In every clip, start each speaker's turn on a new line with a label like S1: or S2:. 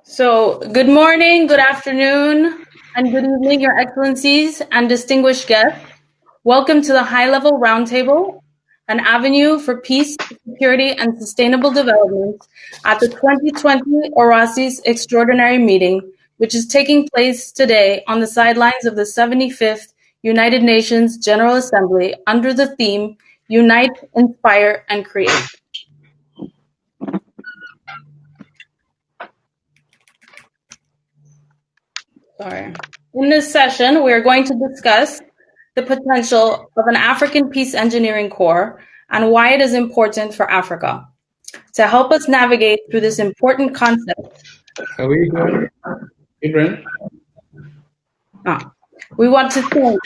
S1: So, good morning, good afternoon, and good evening, Your Excellencies and distinguished guests. Welcome to the High Level Roundtable, an avenue for peace, security, and sustainable development at the 2020 OASIS Extraordinary Meeting, which is taking place today on the sidelines of the 75th United Nations General Assembly under the theme Unite, Inspire, and Create. In this session, we are going to discuss the potential of an African peace engineering corps and why it is important for Africa. To help us navigate through this important concept,
S2: Are we going, Ibrahim?
S1: we want to thank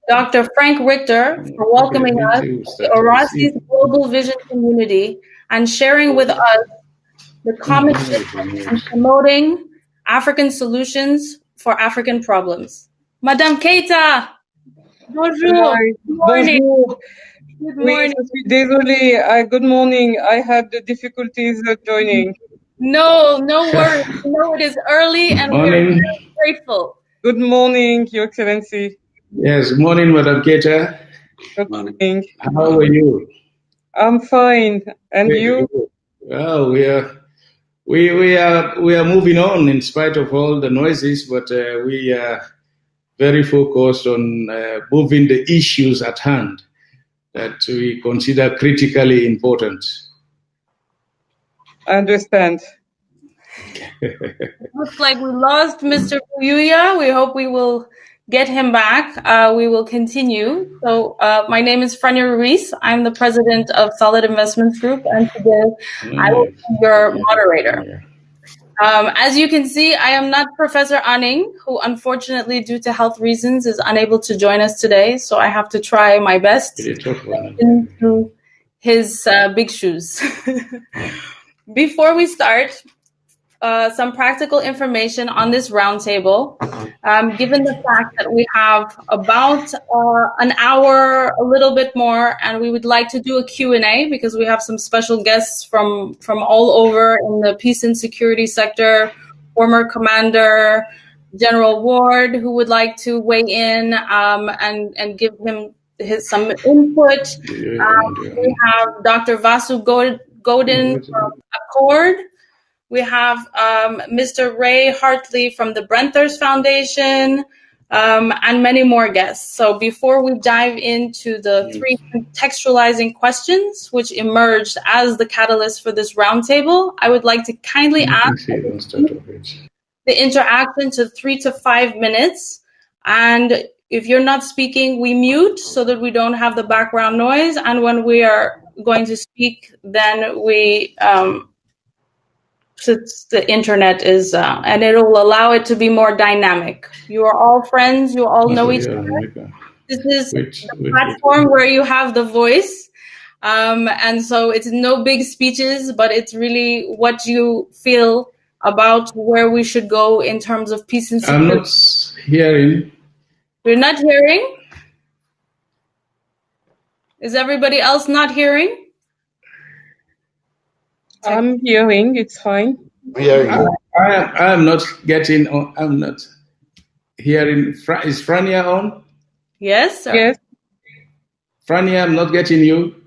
S1: Dr. Frank Richter for welcoming us to the OASIS Global Vision community and sharing with us the common vision and promoting African solutions for African problems. Madame Keita, bonjour. Good morning.
S3: Bonjour.
S1: Good morning.
S3: Désolée, good morning. I had the difficulties joining.
S1: No worries. We know it is early and we are very grateful.
S3: Good morning, Your Excellency.
S2: Yes, good morning, Madam Keita.
S3: Good morning.
S2: How are you?
S3: I'm fine. And you?
S2: Well, we are moving on in spite of all the noises, but we are very focused on moving the issues at hand that we consider critically important.
S3: I understand.
S1: Looks like we lost Mr. Buyuya. We hope we will get him back. We will continue. So my name is Frania Ruiz. I'm the president of Solid Investments Group, and today I will be your moderator. As you can see, I am not Professor Anning, who unfortunately, due to health reasons, is unable to join us today. So I have to try my best into his big shoes. Before we start, some practical information on this roundtable. Given the fact that we have about an hour, a little bit more, and we would like to do a Q&A because we have some special guests from all over in the peace and security sector, former commander General Ward, who would like to weigh in and give him some input. We have Dr. Vasu Godin from Accord. We have Mr. Ray Hartley from the Brenthers Foundation, and many more guests. So before we dive into the three contextualizing questions which emerged as the catalyst for this roundtable, I would like to kindly ask the interaction to 3 to 5 minutes. And if you're not speaking, we mute so that we don't have the background noise. And when we are going to speak, then we... since the internet is, and it will allow it to be more dynamic. You are all friends, you all know each other. This is the platform where you have the voice. And so it's no big speeches, but it's really what you feel about where we should go in terms of peace and security.
S2: I'm not hearing.
S1: You're not hearing? Is everybody else not hearing?
S3: I'm hearing, it's fine.
S2: I'm not getting on. I'm not hearing. Is Frania on?
S1: Yes, sir.
S3: Yes.
S2: Frania, I'm not getting you.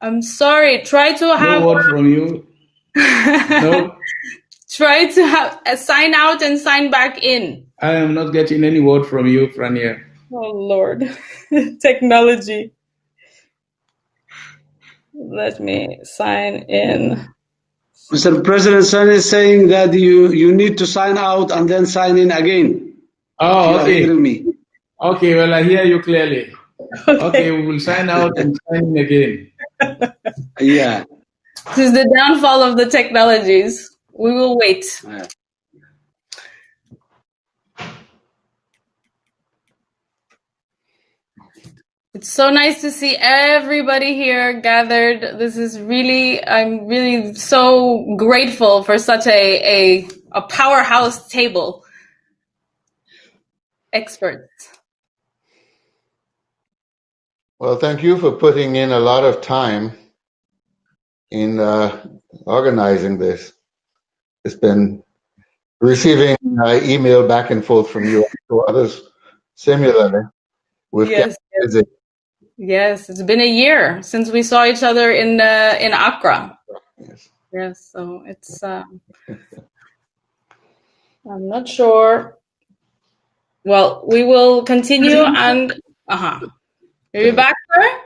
S1: I'm sorry. Try to have...
S2: No word from you. No.
S1: Try to have sign out and sign back in.
S2: I am not getting any word from you, Frania.
S1: Oh, Lord. Technology. Let me sign in.
S4: Mr. President, Sun is saying that you need to sign out and then sign in again.
S2: Oh, okay.
S4: Hearing me.
S2: Okay, well, I hear you clearly. Okay, we will sign out and sign in again.
S4: Yeah.
S1: This is the downfall of the technologies. We will wait.
S4: Yeah.
S1: It's so nice to see everybody here gathered. This is really, I'm really so grateful for such a powerhouse table. Experts.
S5: Well, thank you for putting in a lot of time in organizing this. It's been receiving email back and forth from you to others similarly.
S1: Yes, yes, it's been a year since we saw each other in Accra.
S5: Yes.
S1: Yes, so it's I'm not sure. Well, we will continue and are you back, sir?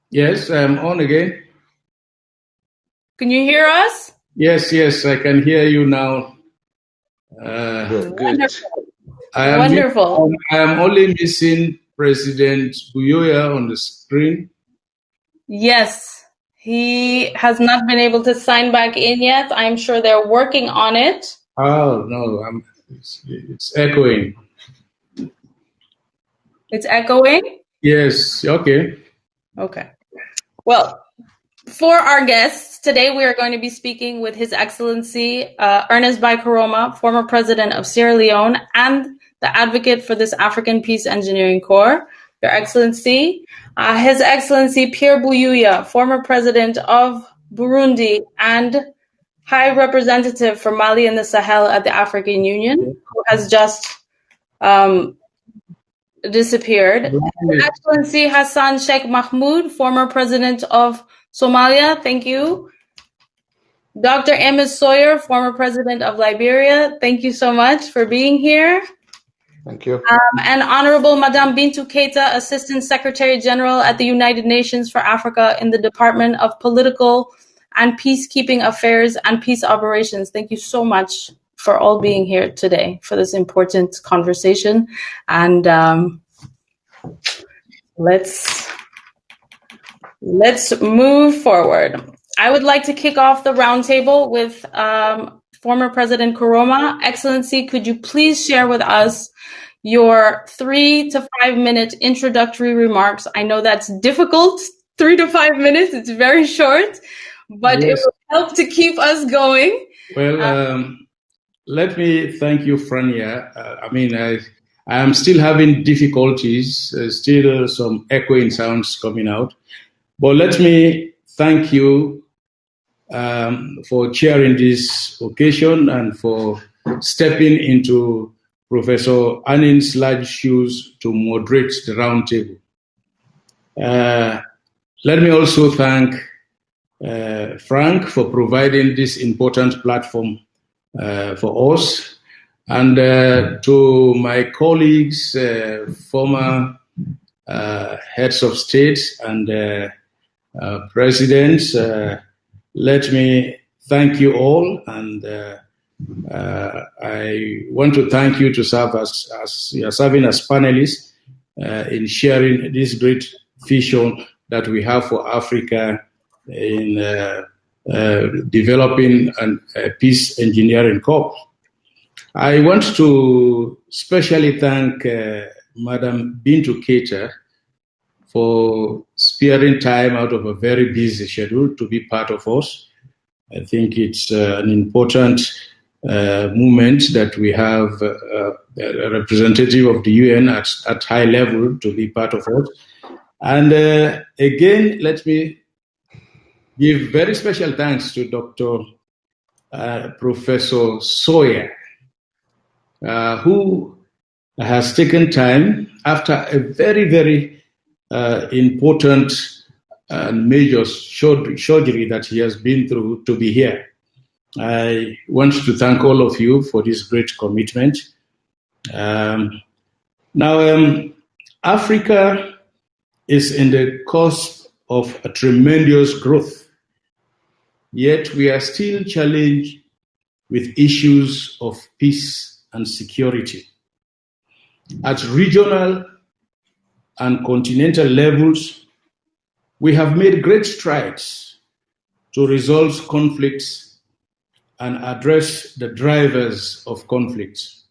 S2: Yes, I'm on again.
S1: Can you hear us?
S2: Yes, I can hear you now.
S4: Good.
S1: Wonderful.
S2: I am only missing President Buyoya on the screen.
S1: Yes, he has not been able to sign back in yet. I'm sure they're working on it.
S2: Oh no, it's echoing.
S1: It's echoing?
S2: Yes, okay.
S1: Okay. Well, for our guests, today we are going to be speaking with His Excellency Ernest Bai Koroma, former president of Sierra Leone and the advocate for this African Peace Engineering Corps. Your Excellency, His Excellency Pierre Buyoya, former president of Burundi and High Representative for Mali and the Sahel at the African Union, who has just disappeared. His Excellency Hassan Sheikh Mahmoud, former president of Somalia, thank you. Dr. Amos Sawyer, former president of Liberia, thank you so much for being here.
S5: Thank you.
S1: And Honorable Madame Bintou Keita, Assistant Secretary General at the United Nations for Africa in the Department of Political and Peacekeeping Affairs and Peace Operations. Thank you so much for all being here today for this important conversation. And let's move forward. I would like to kick off the roundtable with former President Koroma. Excellency, could you please share with us your 3 to 5 minute introductory remarks? I know that's difficult, 3 to 5 minutes, it's very short, but
S2: Yes.
S1: it will help to keep us going.
S2: Well, let me thank you, Frania. I am still having difficulties, still some echoing sounds coming out. But let me thank you for chairing this occasion and for stepping into Professor Anin's large shoes to moderate the roundtable. Let me also thank Frank for providing this important platform for us, and to my colleagues, former heads of state and presidents, let me thank you all, and I want to thank you to serve as you are serving as panelists in sharing this great vision that we have for Africa in developing a peace engineering corps. I want to especially thank Madam Bintou Keita for sparing time out of a very busy schedule to be part of us. I think it's an important moment that we have a representative of the UN at high level to be part of us. And again, let me give very special thanks to Dr. Professor Sawyer, who has taken time after a very, very important and major surgery that he has been through to be here. I want to thank all of you for this great commitment. Africa is in the cusp of a tremendous growth, yet we are still challenged with issues of peace and security. At regional and continental levels, we have made great strides to resolve conflicts and address the drivers of conflicts.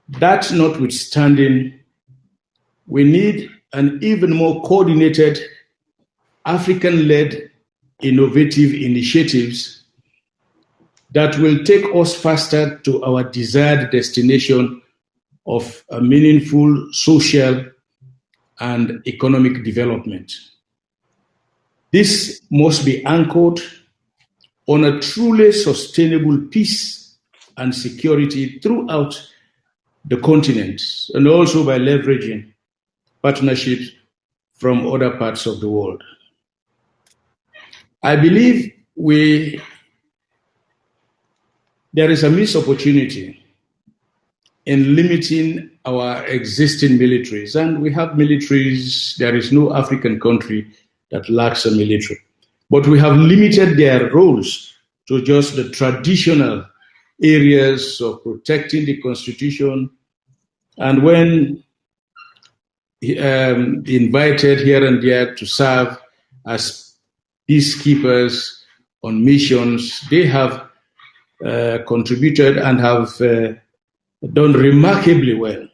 S2: That notwithstanding, we need an even more coordinated, African-led, innovative initiatives that will take us faster to our desired destination of a meaningful social and economic development. This must be anchored on a truly sustainable peace and security throughout the continent, and also by leveraging partnerships from other parts of the world. I believe there is a missed opportunity in limiting our existing militaries, and we have militaries. There is no African country that lacks a military, but we have limited their roles to just the traditional areas of protecting the constitution, and when invited here and there to serve as peacekeepers on missions, they have contributed and have done remarkably well.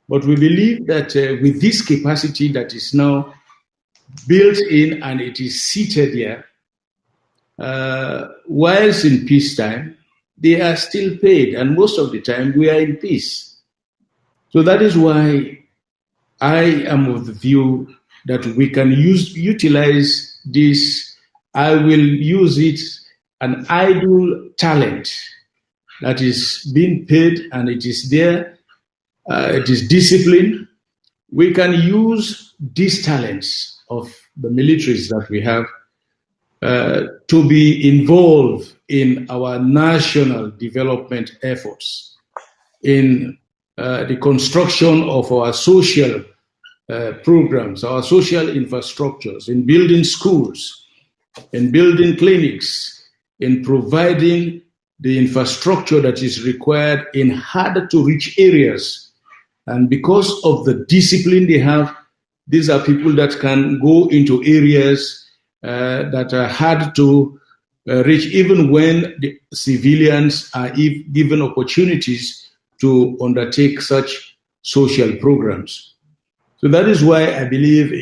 S2: But we believe that with this capacity that is now built in and it is seated here, whilst in peacetime, they are still paid, and most of the time we are in peace. So that is why I am of the view that we can utilize this. I will use it, an idle talent that is being paid and it is there, it is discipline. We can use these talents of the militaries that we have to be involved in our national development efforts, in the construction of our social programs, our social infrastructures, in building schools, in building clinics, in providing the infrastructure that is required in harder to reach areas. And because of the discipline they have, these are people that can go into areas that are hard to reach, even when the civilians are given opportunities to undertake such social programs. So that is why I believe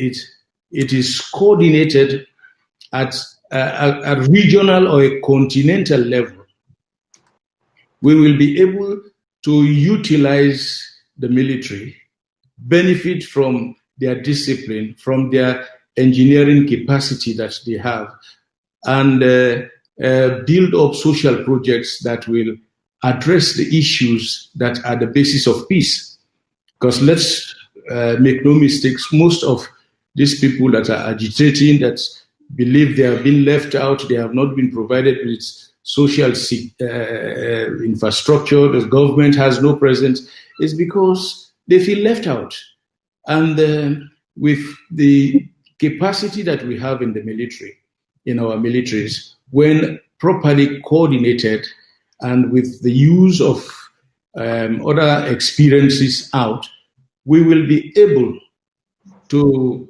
S2: it is coordinated at a regional or a continental level. We will be able to utilize the military, benefit from their discipline, from their engineering capacity that they have, and build up social projects that will address the issues that are the basis of peace. Because let's make no mistakes, most of these people that are agitating, that believe they have been left out, they have not been provided with social infrastructure, the government has no presence, is because they feel left out. And with the capacity that we have in the military, in our militaries, when properly coordinated and with the use of other experiences out, we will be able to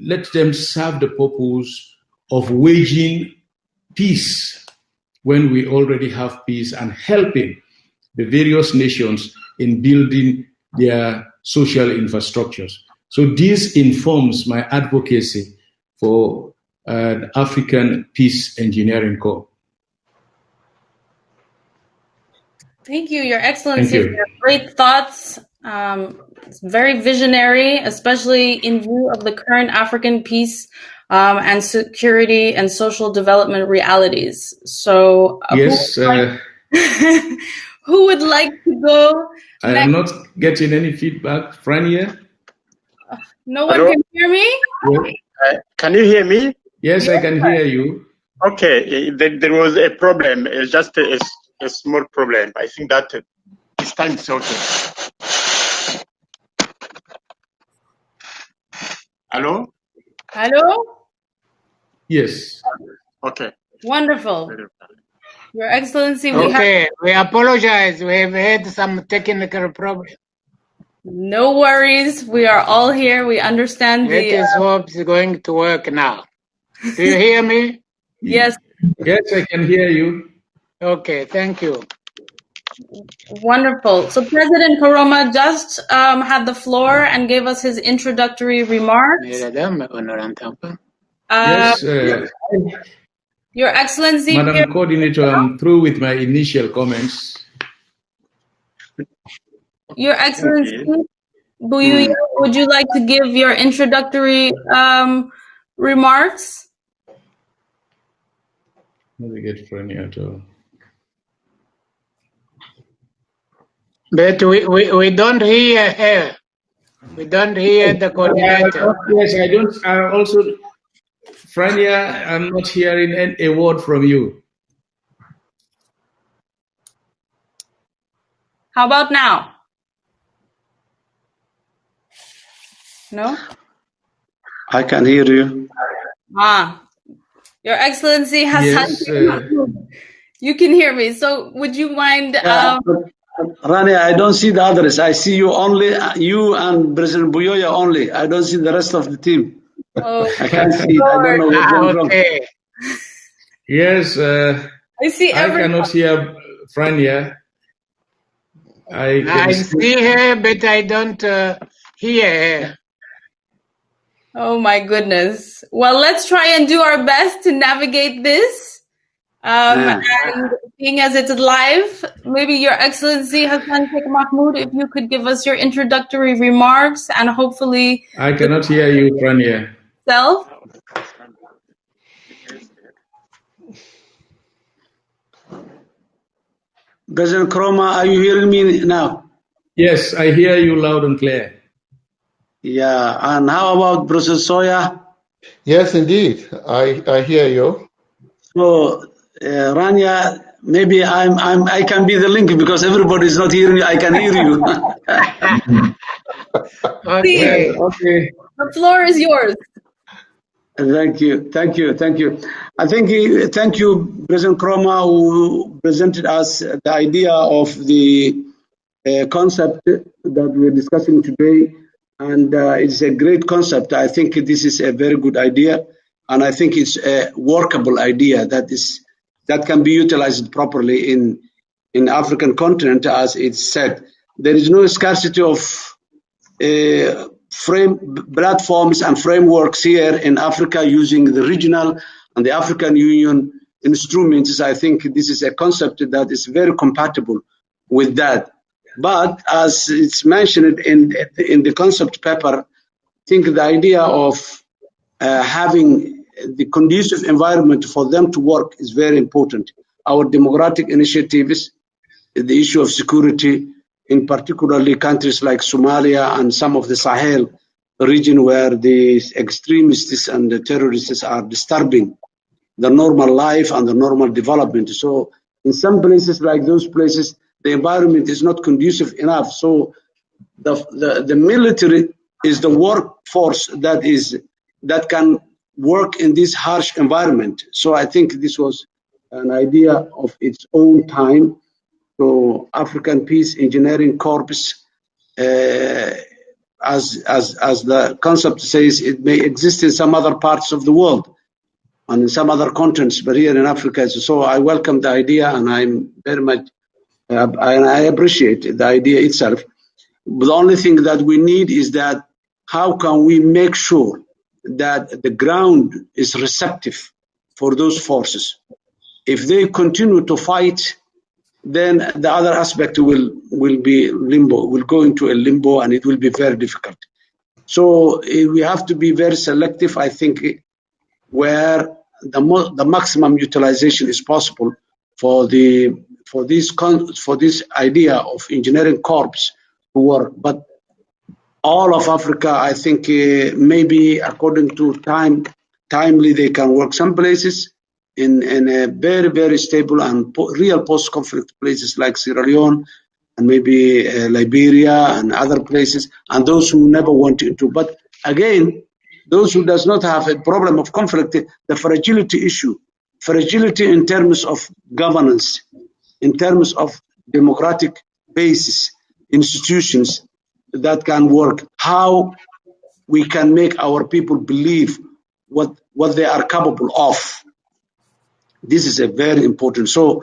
S2: let them serve the purpose of waging peace when we already have peace, and helping the various nations in building their social infrastructures. So this informs my advocacy for an African Peace Engineering Corps.
S1: Thank you, Your Excellency,
S2: Thank you.
S1: for your great thoughts. It's very visionary, especially in view of the current African peace and security and social development realities. So,
S2: Yes,
S1: who would like to go
S2: I
S1: next?
S2: am not getting any feedback. Frania?
S1: No one
S6: Hello?
S1: can hear me?
S2: Yes,
S6: Can you hear me?
S2: yes, I can hear you.
S6: Okay, there was a problem. It's just a small problem. I think that it's time to okay. Hello?
S1: Hello?
S2: Yes.
S6: Okay.
S1: Wonderful. Your Excellency, we have
S7: Okay, we apologize. We have had some technical problem.
S1: no worries. We are all here. We understand
S7: Let us hope it's going to work now. Do you hear me?
S1: yes.
S2: Yes, I can hear you.
S7: Okay, thank you.
S1: Wonderful. So President Koroma just had the floor and gave us his introductory remarks.
S2: Yes,
S1: Your Excellency,
S2: Madam Coordinator, I'm through with my initial comments.
S1: Your Excellency,
S6: Okay.
S1: Buyuya, would you like to give your introductory remarks?
S2: Let me get Frania to.
S7: But we don't hear her. We don't hear the coordinator.
S2: Yes, I don't. Also, Frania, I'm not hearing a word from you.
S1: How about now? No?
S4: I can hear you.
S1: Your Excellency has
S2: Yes,
S1: you can hear me. So would you mind?
S4: Rania, I don't see the others. I see you only, you and President Buyoya only. I don't see the rest of the team.
S1: Oh,
S4: I can't see it. I don't know what's going wrong.
S7: Okay.
S2: yes.
S1: I see
S2: I cannot hear Frania.
S7: I see her, but I don't hear her.
S1: Oh my goodness. Well, let's try and do our best to navigate this. And seeing as it's live, maybe Your Excellency Hassan Sheikh Mahmoud, if you could give us your introductory remarks and hopefully
S2: I cannot hear you, Frania.
S1: Self.
S4: President Kroma, are you hearing me now?
S2: Yes, I hear you loud and clear.
S4: Yeah, and how about President Soya?
S5: Yes, indeed. I hear you.
S4: So, Rania, maybe I can be the link because everybody is not hearing you. I can hear you.
S7: Okay.
S2: Okay.
S1: The floor is yours.
S4: Thank you. I think thank you, President Kroma, who presented us the idea of the concept that we're discussing today. And it's a great concept. I think this is a very good idea. And I think it's a workable idea that can be utilized properly in African continent, as it's said. There is no scarcity of platforms and frameworks here in Africa using the regional and the African Union instruments. I think this is a concept that is very compatible with that. But as it's mentioned in the concept paper, I think the idea of having the conducive environment for them to work is very important. Our democratic initiatives, the issue of security, in particularly countries like Somalia and some of the Sahel region where the extremists and the terrorists are disturbing the normal life and the normal development. So in some places like those places, the environment is not conducive enough. So the military is the workforce that can work in this harsh environment. So I think this was an idea of its own time. So African Peace Engineering Corps, as the concept says, it may exist in some other parts of the world and in some other continents, but here in Africa. So I welcome the idea, and I'm very much, I appreciate the idea itself. But the only thing that we need is that how can we make sure that the ground is receptive for those forces? If they continue to fight, then the other aspect will be limbo, will go into a limbo, and it will be very difficult. So we have to be very selective, I think, where the maximum utilization is possible for this idea of engineering corps to work. But all of Africa, I think, maybe according to timely, they can work. Some places in a very, very stable and real post-conflict places like Sierra Leone and maybe Liberia and other places, and those who never wanted to. But again, those who does not have a problem of conflict, the fragility issue, fragility in terms of governance, in terms of democratic basis, institutions that can work, how we can make our people believe what they are capable of. This is a very important. So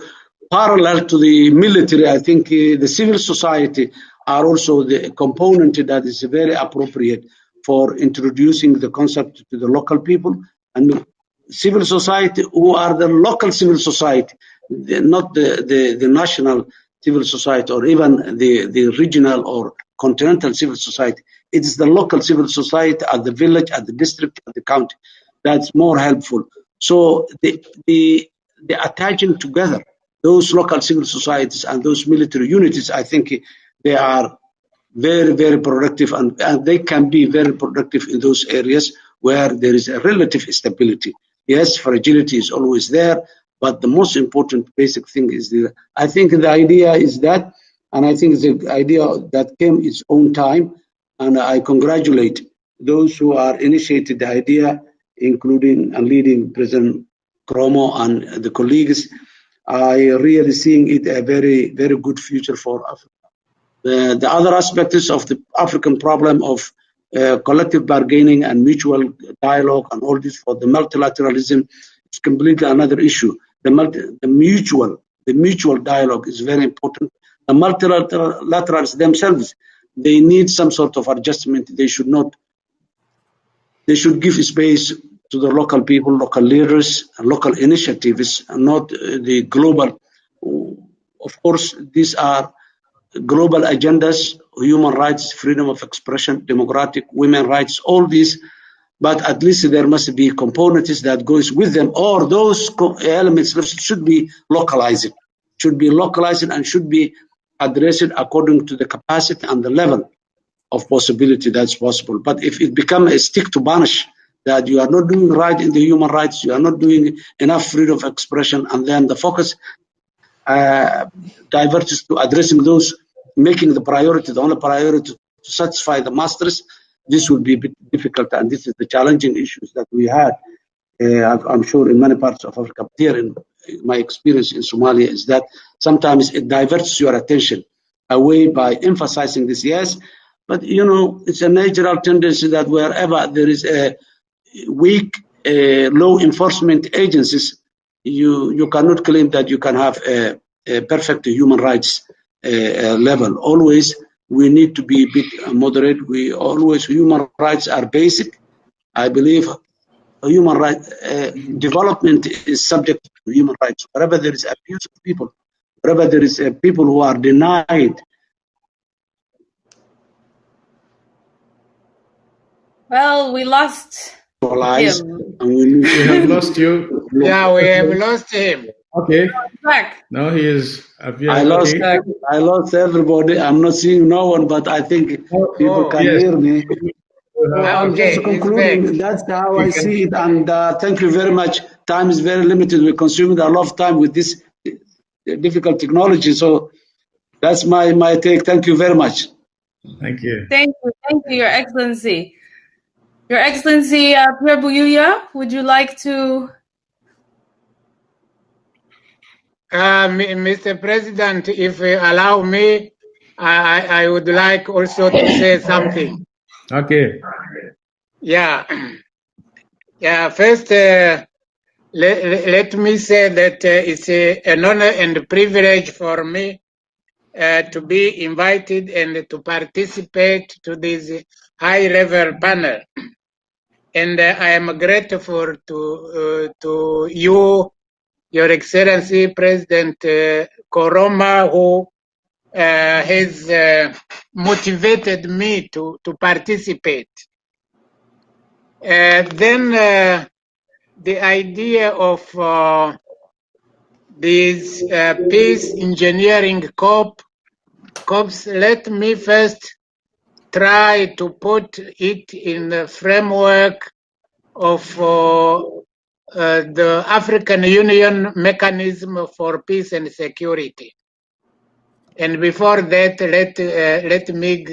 S4: parallel to the military, I think the civil society are also the component that is very appropriate for introducing the concept to the local people. And civil society, who are the local civil society, not the national civil society or even the regional or continental civil society. It is the local civil society at the village, at the district, at the county. that's more helpful. So the attaching together those local civil societies and those military units, I think they are very, very productive, and they can be very productive in those areas where there is a relative stability. Yes, fragility is always there, but the most important basic thing is I think the idea is that, and I think the idea that came its own time, and I congratulate those who are initiated the idea, including and leading President Kromo and the colleagues. I really seeing it a very, very good future for Africa. The other aspects of the African problem of collective bargaining and mutual dialogue and all this for the multilateralism is completely another issue. The mutual dialogue is very important. The multilaterals themselves, they need some sort of adjustment. They should give space to the local people, local leaders, and local initiatives, and not the global. Of course, these are global agendas, human rights, freedom of expression, democratic, women rights, all these, but at least there must be components that goes with them, or those elements should be localized, and should be addressed according to the capacity and the level of possibility that's possible. But if it becomes a stick to punish, that you are not doing right in the human rights, you are not doing enough freedom of expression, and then the focus diverges to addressing those, making the only priority to satisfy the masters, this will be a bit difficult, and this is the challenging issues that we had. I'm sure in many parts of Africa. Here, in my experience in Somalia, is that sometimes it diverts your attention away by emphasizing this, yes, but it's a natural tendency that wherever there is a weak law enforcement agencies, you cannot claim that you can have a perfect human rights level. Always we need to be a bit moderate. Human rights are basic. I believe human rights development is subject to human rights. Wherever there is abuse of people, wherever there is people who are denied.
S1: Well, we lost him.
S2: We have lost you.
S7: Yeah, we have lost him.
S2: Okay.
S1: Back.
S2: Now he is appearing.
S4: I lost everybody. I'm not seeing no one, but I think people can hear me. I'm just concluding. That's how I see it. And thank you very much. Time is very limited. We consumed a lot of time with this difficult technology. So that's my take. Thank you very much.
S2: Thank you.
S1: Thank you, Your Excellency. Your Excellency, Pierre Bouyoya, would you like to?
S7: Mr. President, if you allow me, I would like also to say something.
S2: Okay.
S7: Yeah. First, let me say that it's an honor and a privilege for me to be invited and to participate to this high-level panel. And I am grateful to you, Your Excellency President Koroma, who has motivated me to participate. Then the idea of this peace engineering corps, let me first try to put it in the framework of the African Union mechanism for peace and security. And before that, let me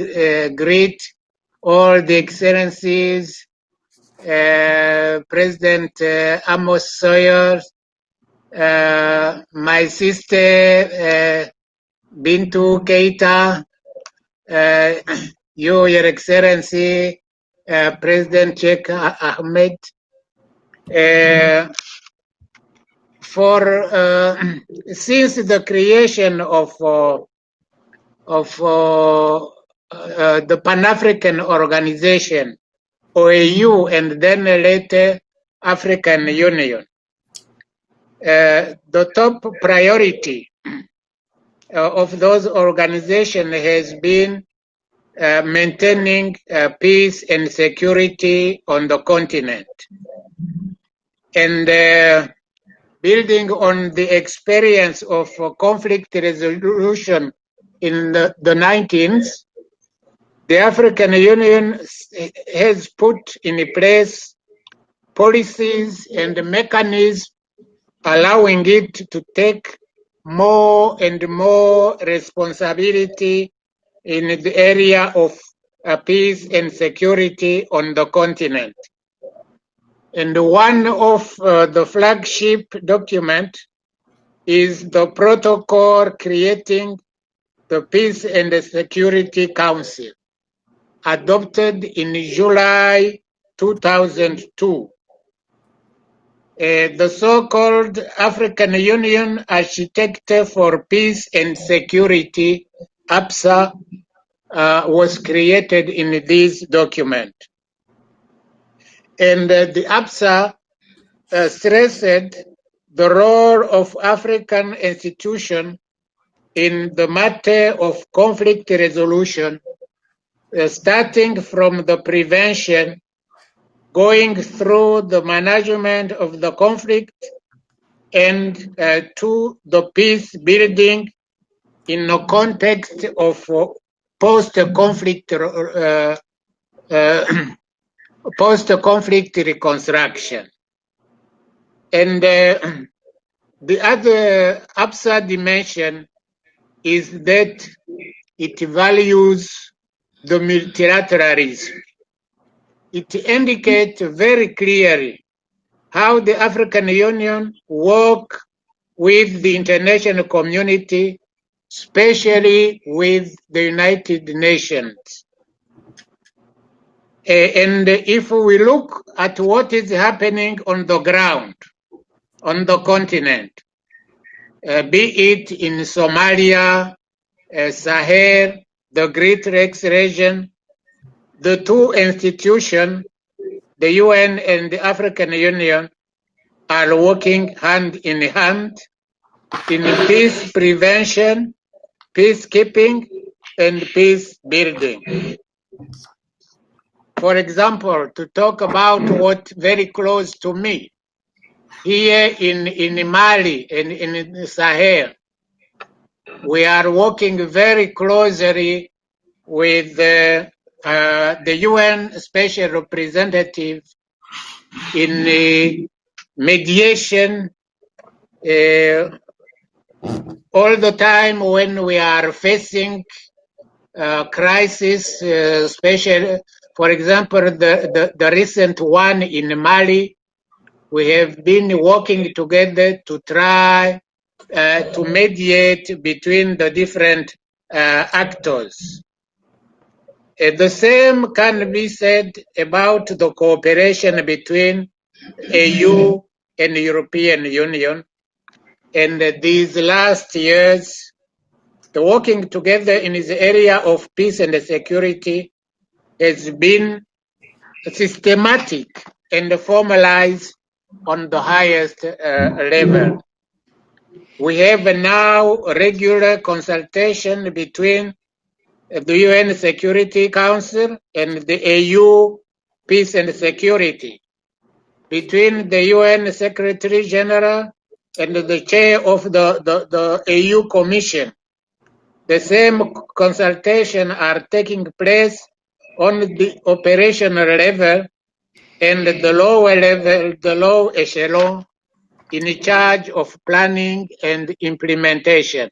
S7: greet all the excellencies, President Amos Sawyer, my sister Bintu Keita, Your Excellency, President Sheikh Ahmed, for since the creation of the Pan-African Organization, OAU, and then later African Union, the top priority of those organizations has been maintaining peace and security on the continent. And building on the experience of conflict resolution in the 19th, the African Union has put in place policies and mechanisms allowing it to take more and more responsibility in the area of peace and security on the continent. And one of the flagship document is the protocol creating the Peace and Security Council, adopted in July 2002. The so-called African Union Architecture for Peace and Security, APSA, was created in this document. And the APSA stressed the role of African institutions in the matter of conflict resolution, starting from the prevention, going through the management of the conflict, and to the peace building in the context of post-conflict reconstruction. And the other APSA dimension is that it values the multilateralism. It indicates very clearly how the African Union works with the international community, especially with the United Nations. And if we look at what is happening on the ground, on the continent, be it in Somalia, Sahel, the Great Lakes region, the two institutions, the UN and the African Union, are working hand in hand in peace prevention, peacekeeping, and peace building. For example, to talk about what very close to me, here in Mali and in Sahel, we are working very closely with the UN Special Representative in the mediation all the time when we are facing crisis, especially, for example, the recent one in Mali. We have been working together to try to mediate between the different actors. The same can be said about the cooperation between EU and the European Union. And these last years, the working together in this area of peace and security has been systematic and formalized on the highest level. We have now regular consultation between the UN Security Council and the EU Peace and Security, between the UN Secretary General and the chair of the EU Commission. The same consultation are taking place on the operational level and the lower level, the low echelon, in charge of planning and implementation.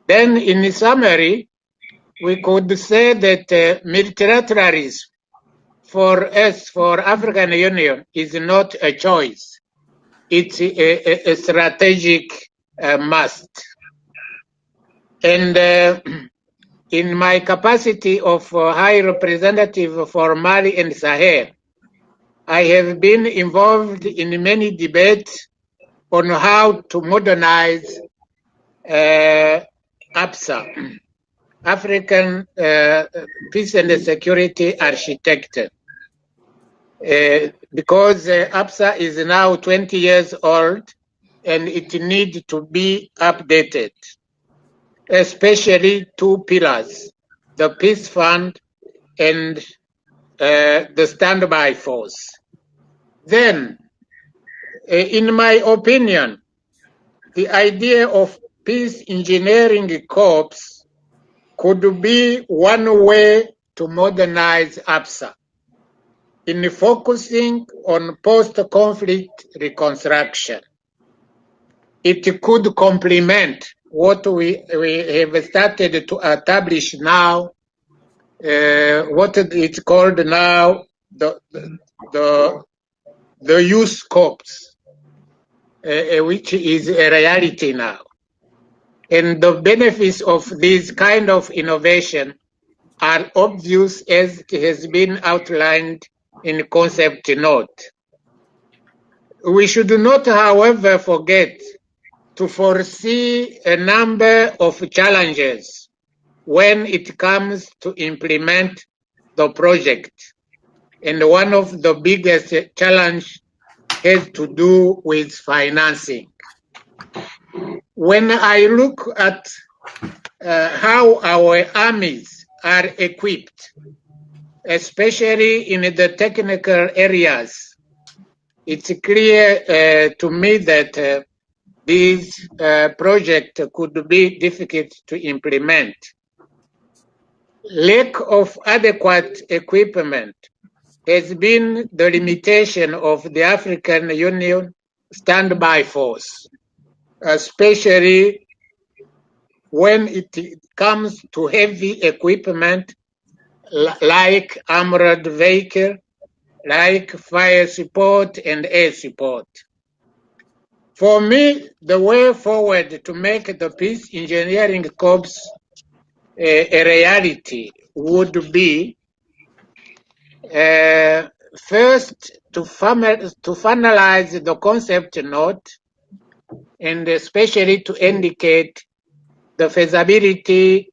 S7: Then, in summary, we could say that multilateralism for us, for African Union, is not a choice. It's a strategic must. And in my capacity of High Representative for Mali and Sahel, I have been involved in many debates on how to modernize APSA, African Peace and Security Architecture, because APSA is now 20 years old and it needs to be updated, especially two pillars, the Peace Fund and the Standby Force. Then, In my opinion, the idea of peace engineering corps could be one way to modernize APSA in focusing on post-conflict reconstruction. It could complement what we have started to establish now, what it's called now the youth corps, which is a reality now. And the benefits of this kind of innovation are obvious as it has been outlined in concept note. We should not, however, forget to foresee a number of challenges when it comes to implement the project. And one of the biggest challenge has to do with financing. When I look at how our armies are equipped, especially in the technical areas, it's clear to me that this project could be difficult to implement. Lack of adequate equipment has been the limitation of the African Union standby force, especially when it comes to heavy equipment like armored vehicle, like fire support and air support. For me, the way forward to make the peace engineering corps a reality would be first to finalize the concept note and especially to indicate the feasibility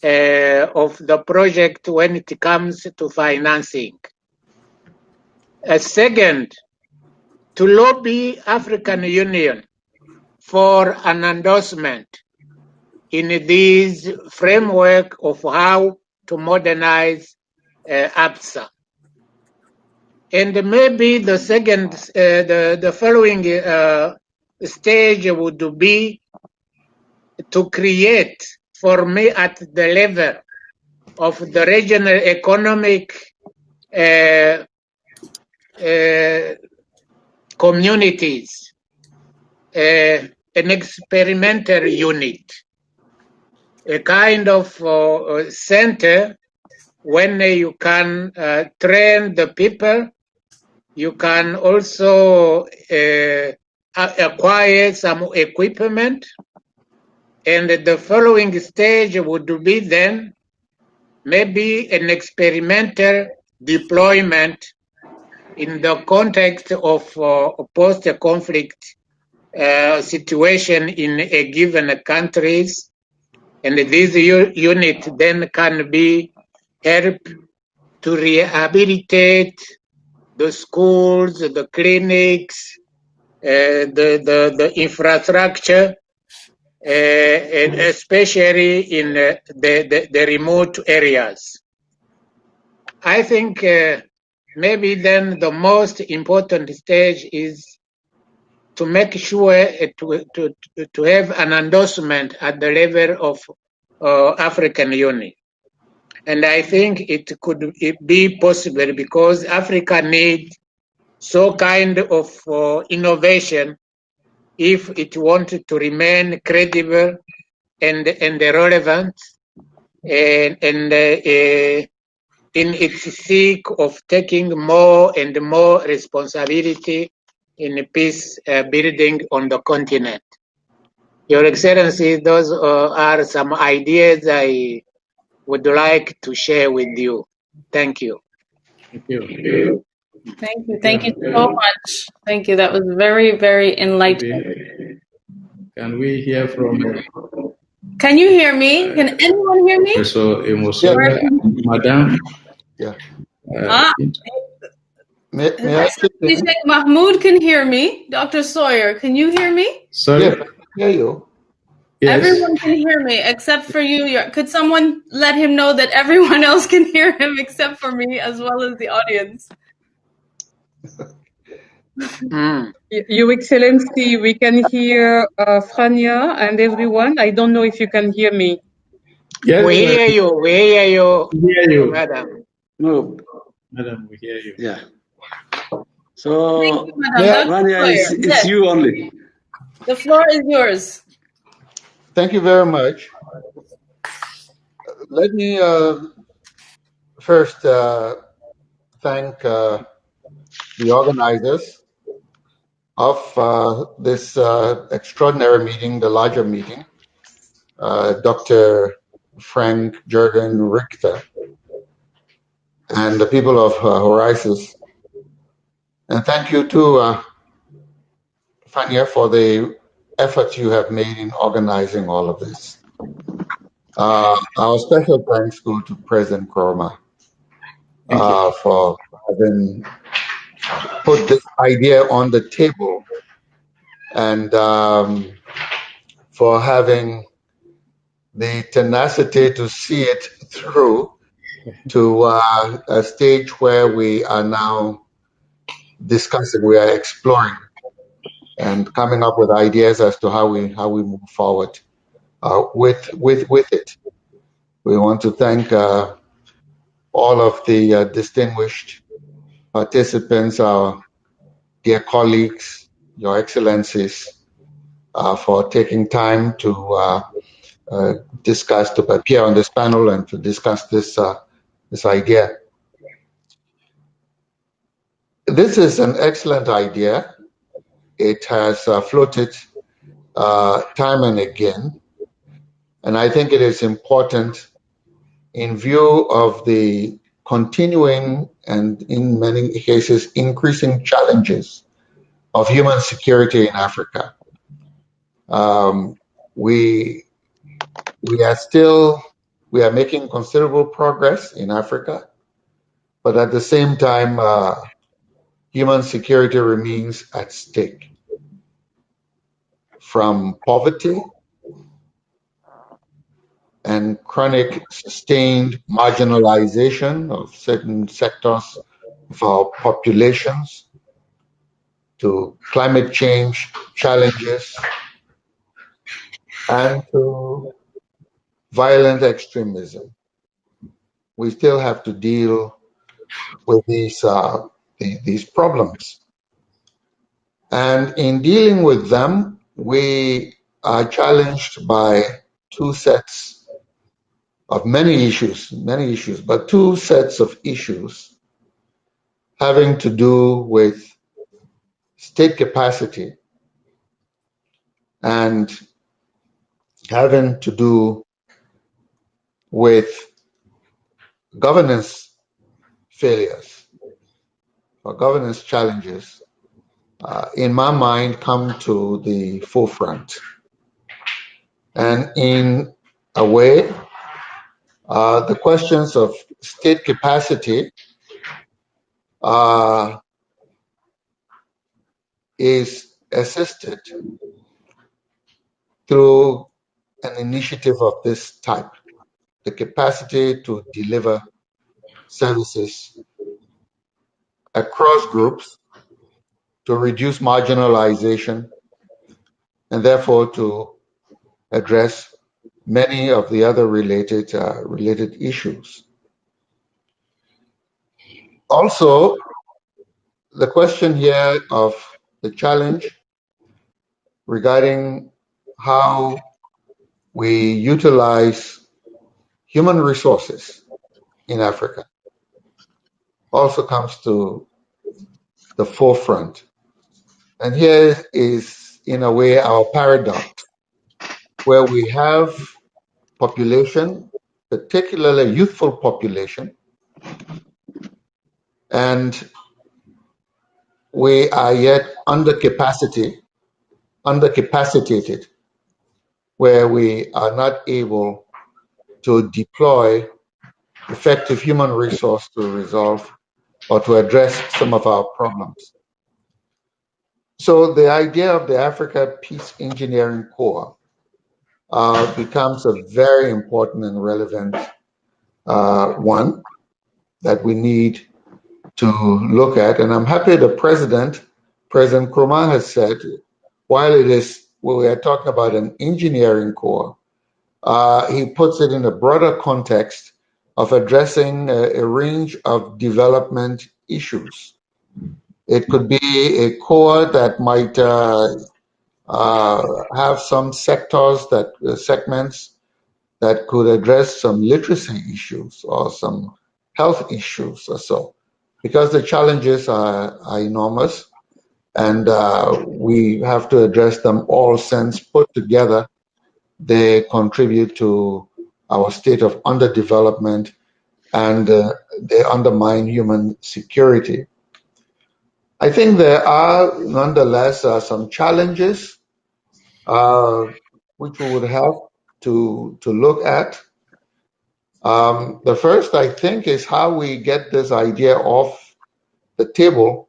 S7: of the project when it comes to financing. Second, to lobby African Union for an endorsement in this framework of how to modernize APSA. And maybe the second, the following stage would be to create, for me at the level of the regional economic communities, an experimental unit, a kind of center when you can train the people, you can also acquire some equipment, and the following stage would be then maybe an experimental deployment in the context of post-conflict situation in a given countries, and this unit then can be help to rehabilitate the schools, the clinics, the infrastructure, and especially in the remote areas. I think maybe then the most important stage is to make sure to have an endorsement at the level of African Union. And I think it could be possible because Africa needs so kind of innovation if it wanted to remain credible and relevant and in its seek of taking more and more responsibility in peace building on the continent. Your Excellency, those are some ideas I would like to share with you. Thank you.
S2: Thank you.
S1: Thank you. Thank you so much. Thank you. That was very, very enlightening.
S2: Can we hear from
S1: Can you hear me? Can anyone hear me?
S2: Professor Emosola, Madam?
S5: Yeah.
S1: Sheikh Mahmoud can hear me. Dr. Sawyer, can you hear me?
S2: Sorry?
S5: Yes, I can hear you.
S2: Yes.
S1: Everyone can hear me except for you. Could someone let him know that everyone else can hear him except for me as well as the audience?
S3: Your Excellency, we can hear Frania and everyone. I don't know if you can hear me.
S2: Yes,
S7: We hear you. We hear you,
S2: we hear you.
S7: madam.
S4: No,
S2: Madam, we hear you.
S4: yeah. So,
S1: Thank you, madam. That's
S4: Rania,
S1: clear.
S4: it's
S1: Yes,
S4: you only.
S1: the floor is yours.
S5: Thank you very much. Let me first thank the organizers of this extraordinary meeting, the larger meeting, Dr. Frank Jurgen Richter, and the people of Horizons. And thank you to Fania for the effort you have made in organizing all of this. Our special thanks go to President Koroma for having put this idea on the table and for having the tenacity to see it through to a stage where we are now discussing, we are exploring and coming up with ideas as to how we move forward with it. We want to thank all of the distinguished participants, our dear colleagues, Your Excellencies, for taking time to discuss, to appear on this panel and to discuss this idea. This is an excellent idea. It has floated time and again, and I think it is important in view of the continuing and in many cases increasing challenges of human security in Africa. We are making considerable progress in Africa, but at the same time, human security remains at stake. From poverty and chronic sustained marginalization of certain sectors of our populations to climate change challenges and to violent extremism. We still have to deal with these problems. And in dealing with them, we are challenged by two sets of many issues, but two sets of issues having to do with state capacity and having to do with governance failures or governance challenges, in my mind, come to the forefront. And in a way, the questions of state capacity is assisted through an initiative of this type, the capacity to deliver services across groups to reduce marginalization and therefore to address many of the other related issues. Also, the question here of the challenge regarding how we utilize human resources in Africa also comes to the forefront. And here is, in a way, our paradox, where we have population, particularly youthful population, and we are yet undercapacitated, where we are not able to deploy effective human resource to resolve or to address some of our problems. So the idea of the Africa Peace Engineering Corps becomes a very important and relevant one that we need to look at. And I'm happy the president President Nkrumah has said, while we are talking about an engineering corps, he puts it in a broader context of addressing a range of development issues. It could be a corps that might have some segments that could address some literacy issues or some health issues or so, because the challenges are enormous, and we have to address them all. Since put together, they contribute to our state of underdevelopment, and they undermine human security. I think there are nonetheless some challenges which we would have to look at. The first, I think, is how we get this idea off the table.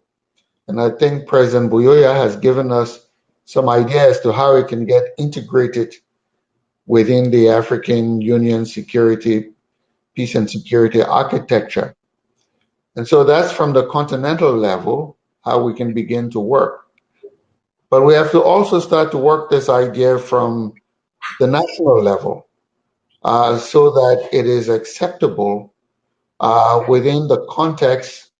S5: And I think President Buyoya has given us some idea as to how it can get integrated within the African Union peace and security architecture. And so that's from the continental level, how we can begin to work. But we have to also start to work this idea from the national level, so that it is acceptable within the context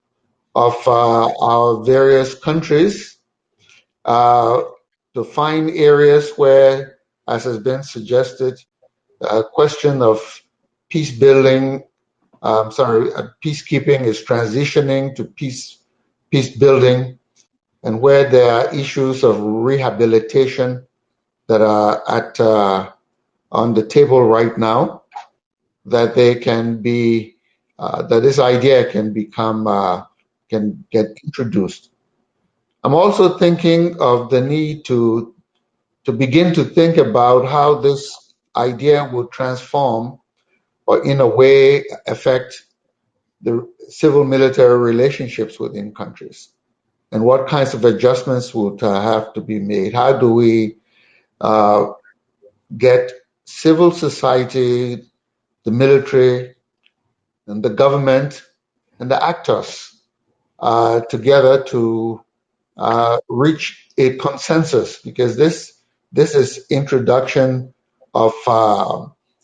S5: of our various countries, to find areas where, as has been suggested, a question of peace building, peacekeeping is transitioning to peace building, and where there are issues of rehabilitation that are on the table right now, that they can be, that this idea can get introduced. I'm also thinking of the need to begin to think about how this idea would transform, or in a way affect, the civil-military relationships within countries, and what kinds of adjustments would have to be made. How do we get civil society, the military, and the government, and the actors together to reach a consensus? Because this is introduction of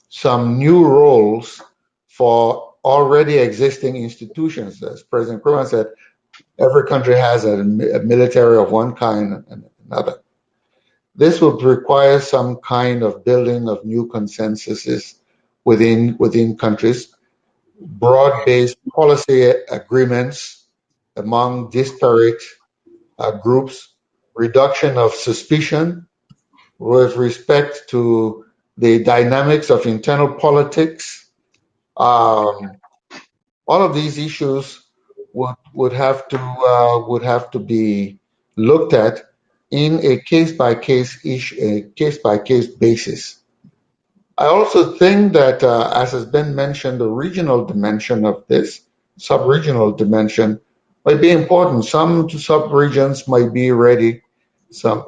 S5: some new roles for already existing institutions. As President Nkrumah said, every country has a military of one kind and another. This would require some kind of building of new consensuses within countries, broad-based policy agreements among disparate groups, reduction of suspicion with respect to the dynamics of internal politics. All of these issues would have to be looked at in a case-by-case basis. I also think that, as has been mentioned, the regional dimension of this, sub-regional dimension, might be important. Some sub-regions might be ready to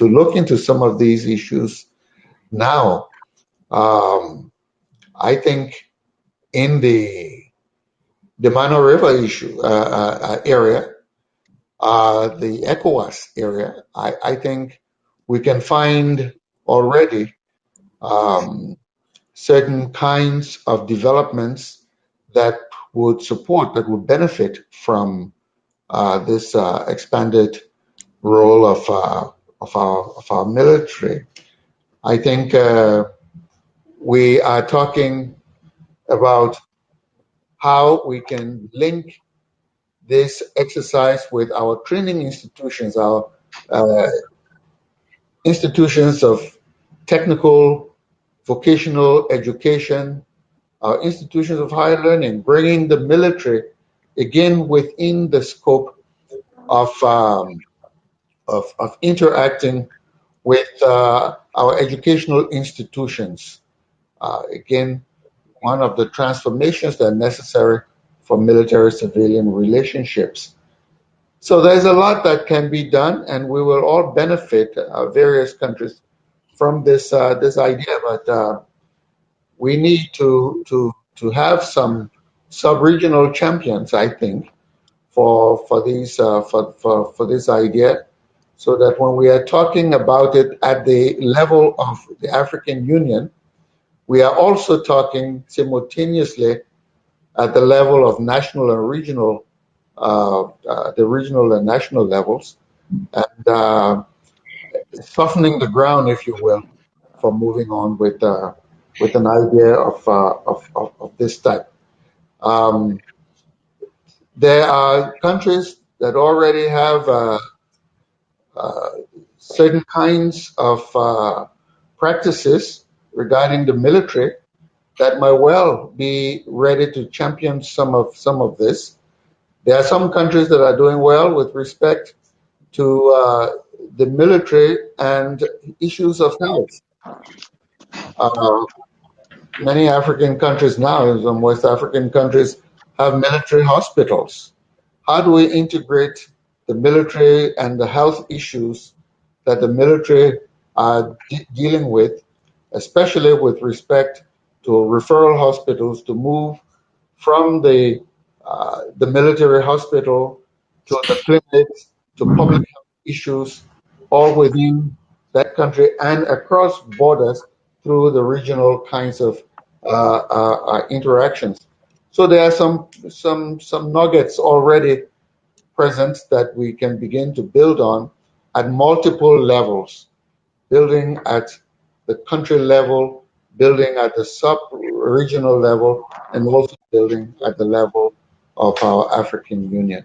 S5: look into some of these issues now. I think in the Mano River issue area, the ECOWAS area, I think we can find already certain kinds of developments that would benefit from this expanded role of our military. I think we are talking about how we can link this exercise with our training institutions, our institutions of technical, vocational education, our institutions of higher learning, bringing the military again within the scope of interacting with our educational institutions. Again, one of the transformations that are necessary for military-civilian relationships. So there's a lot that can be done, and we will all benefit, various countries, from this idea. But we need to have some sub-regional champions, I think, for this idea, so that when we are talking about it at the level of the African Union, we are also talking simultaneously at the level of national and regional, the regional and national levels, and softening the ground, if you will, for moving on with an idea of this type. There are countries that already have certain kinds of practices regarding the military that might well be ready to champion some of this. There are some countries that are doing well with respect to the military and issues of health. Many African countries now, some West African countries, have military hospitals. How do we integrate the military and the health issues that the military are dealing with, especially with respect to referral hospitals, to move from the military hospital to the clinics, to public health issues, all within that country and across borders through the regional kinds of interactions. So there are some nuggets already present that we can begin to build on at multiple levels, building at the country level, building at the sub-regional level, and also building at the level of our African Union.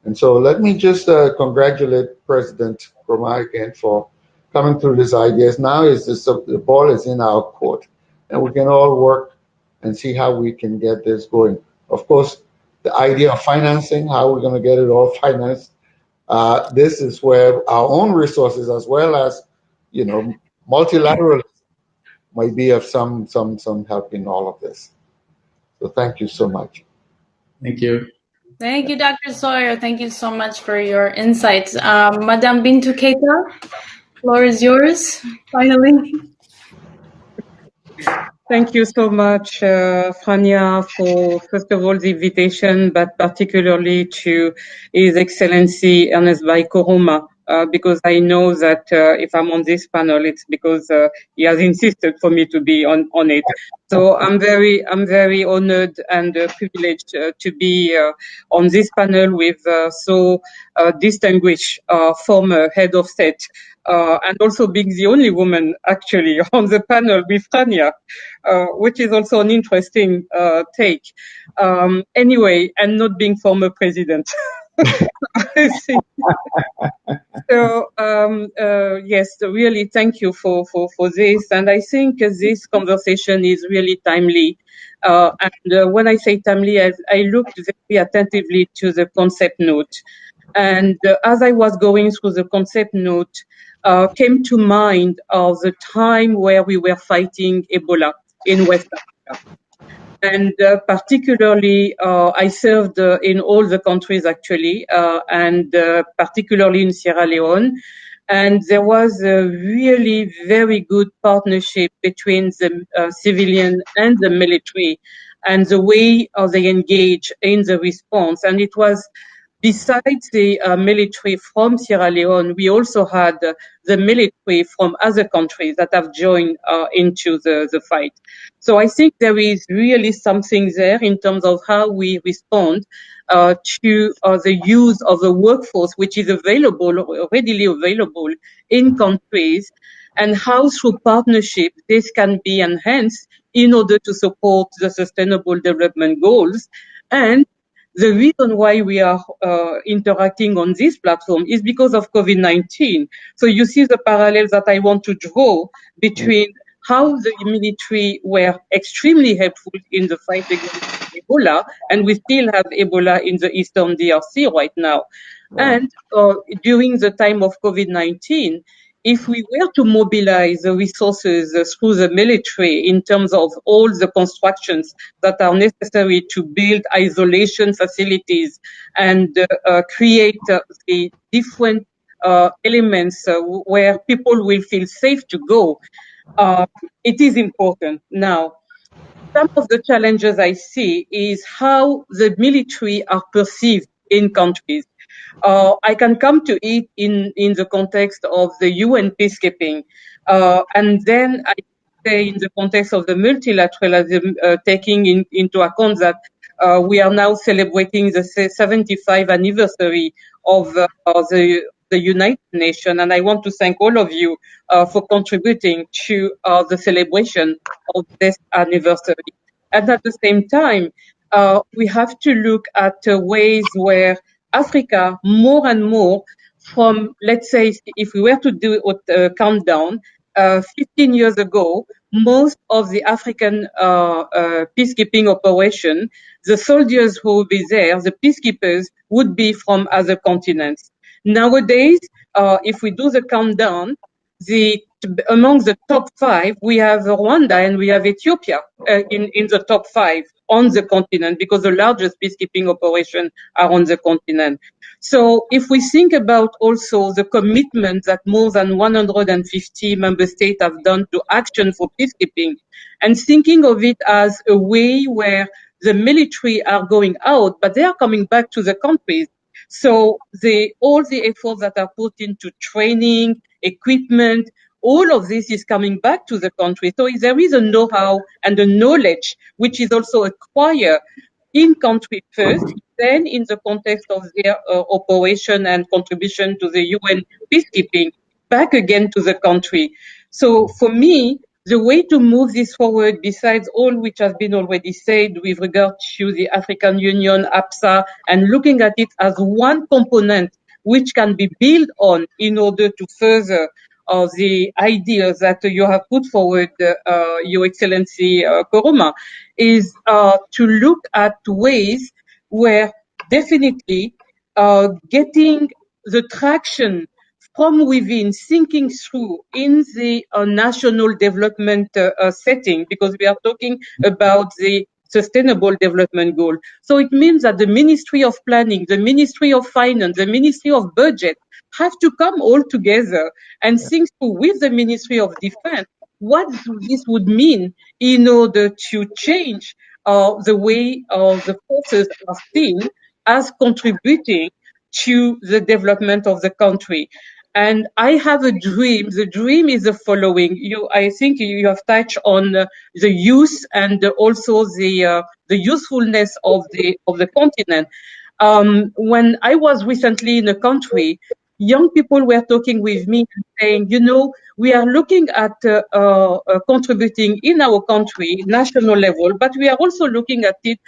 S5: And so let me just congratulate President Kromah again for coming through these ideas. Now the ball is in our court, and we can all work and see how we can get this going. Of course, the idea of financing, how we're going to get it all financed, this is where our own resources, as well as, multilateralism, might be of some help in all of this. So thank you so much.
S2: Thank you.
S1: Thank you, Dr. Sawyer. Thank you so much for your insights. Madame Bintou Keita, floor is yours, finally.
S3: Thank you so much, Frania, for, first of all, the invitation, but particularly to His Excellency Ernest Bai Koroma, because I know that if I'm on this panel, it's because he has insisted for me to be on it. So I'm very honored and privileged to be on this panel with so distinguished former head of state, and also being the only woman actually on the panel with Frania, which is also an interesting take. Anyway, and not being former president. So yes, really thank you for this, and I think this conversation is really timely. And when I say timely, I looked very attentively to the concept note, and as I was going through the concept note, came to mind of the time where we were fighting Ebola in West Africa. And particularly, I served in all the countries actually, and particularly in Sierra Leone. And there was a really very good partnership between the civilian and the military, and the way they engage in the response. And it was, besides the military from Sierra Leone, we also had the military from other countries that have joined into the fight. So I think there is really something there in terms of how we respond to the use of the workforce, which is available, readily available in countries, and how through partnership this can be enhanced in order to support the Sustainable Development Goals. And the reason why we are interacting on this platform is because of COVID-19. So you see the parallels that I want to draw between how the military were extremely helpful in the fight against Ebola, and we still have Ebola in the Eastern DRC right now. And during the time of COVID-19, if we were to mobilize the resources through the military in terms of all the constructions that are necessary to build isolation facilities and create the different elements where people will feel safe to go, it is important. Now, some of the challenges I see is how the military are perceived in countries. I can come to it in the context of the UN peacekeeping, and then I say in the context of the multilateralism, taking into account that we are now celebrating the 75th anniversary of the United Nations, and I want to thank all of you for contributing to the celebration of this anniversary. And at the same time, we have to look at ways where Africa more and more from, let's say, if we were to do a countdown, 15 years ago, most of the African peacekeeping operation, the soldiers who would be there, the peacekeepers, would be from other continents. Nowadays, if we do the countdown, among the top 5, we have Rwanda and we have Ethiopia in the top 5 on the continent, because the largest peacekeeping operations are on the continent. So if we think about also the commitment that more than 150 member states have done to action for peacekeeping, and thinking of it as a way where the military are going out, but they are coming back to the countries. So all the efforts that are put into training, equipment, all of this is coming back to the country. So there is a know-how and a knowledge which is also acquired in country first, then in the context of their operation and contribution to the UN peacekeeping, back again to the country. So for me, the way to move this forward, besides all which has been already said with regard to the African Union, APSA, and looking at it as one component which can be built on in order to further the ideas that you have put forward, Your Excellency Koroma, is to look at ways where definitely getting the traction from within, thinking through in the national development setting, because we are talking about the Sustainable Development Goal. So it means that the Ministry of Planning, the Ministry of Finance, the Ministry of Budget have to come all together and think through with the Ministry of Defense what this would mean in order to change the way the forces are seen as contributing to the development of the country. And I have a dream. The dream is the following. I think you have touched on the youth and also the usefulness of the continent. When I was recently in a country, young people were talking with me and saying, we are looking at contributing in our country, national level, but we are also looking at it